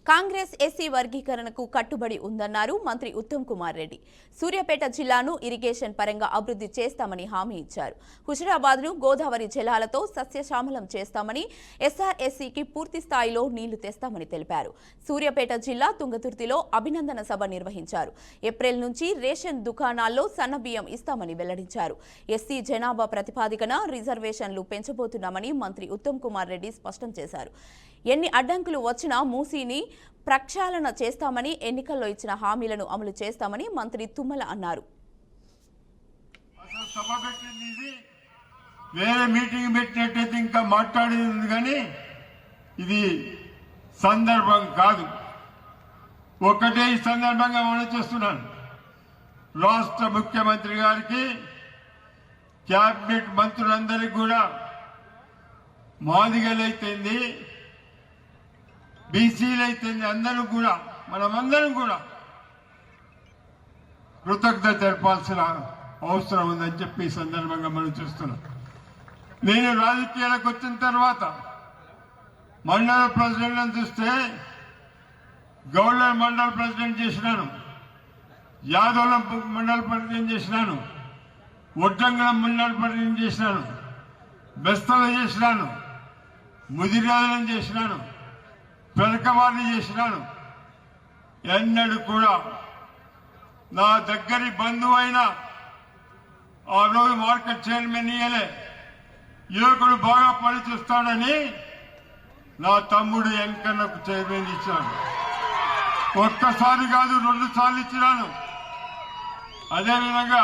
Congress SC వర్గీకరణకు కట్టుబడి ఉందన్నారు మంత్రి ఉత్తమ్ కుమార్ రెడ్డి. సూర్యాపేట జిల్లాను ఇరిగేషన్ పరంగా అభివృద్ధి చేస్తామని హామీ ఇచ్చారు. హుజురాబాద్ను గోదావరి జలాలతో సస్యశ్యామలం చేస్తామని, ఎస్ఆర్ఎస్సీకి పూర్తి స్థాయిలో నీళ్లు తెస్తామని తెలిపారు. సూర్యాపేట జిల్లా తుంగతుర్తిలో అభినందన సభ నిర్వహించారు. ఏప్రిల్ నుంచి రేషన్ దుకాణాల్లో సన్నబియ్యం ఇస్తామని వెల్లడించారు. ఎస్సీ జనాభా ప్రతిపాదికన రిజర్వేషన్లు పెంచబోతున్నామని మంత్రి ఉత్తమ్ కుమార్ రెడ్డి స్పష్టం చేశారు. ఎన్ని అడ్డంకులు వచ్చినా మూసీని ప్రక్షాళన చేస్తామని, ఎన్నికల్లో ఇచ్చిన హామీలను అమలు చేస్తామని మంత్రి తుమ్మల అన్నారు. వేరే మీటింగ్ పెట్టినట్టయితే ఇంకా మాట్లాడేది కానీ ఇది సందర్భం కాదు. ఒకటే ఈ సందర్భంగా మనం చేస్తున్నాను. రాష్ట్ర ముఖ్యమంత్రి గారికి, క్యాబినెట్ మంత్రులందరికీ కూడా మాదిగలైతేంది, బీసీలైతేంది, అందరూ కూడా మనమందరం కూడా కృతజ్ఞత తెలపాల్సిన అవసరం ఉందని చెప్పి ఈ సందర్భంగా మనం చూస్తున్నాం. నేను రాజకీయాలకు వచ్చిన తర్వాత మండల ప్రెసిడెంట్లను చూస్తే గవర్నర్ మండల ప్రెసిడెంట్ చేసినాను, యాదవుల మండల ప్రెసిడెంట్ చేసినాను, ఒడ్డంగళం మండల ప్రెసిడెంట్ చేసినాను, బెస్తల చేసినాను, ముదిరాజులను చేసినాను, పెరకవాడిని చేసినాను. ఎన్నడూ కూడా నా దగ్గరి బంధువు అయిన ఆ రోజు మార్కెట్ చైర్మన్ ఇయ్యలే, యువకుడు బాగా పనిచేస్తాడని నా తమ్ముడు వెంకన్నకు చైర్మన్ ఇచ్చాను. ఒక్కసారి కాదు, 2 సార్లు ఇచ్చినాను. అదేవిధంగా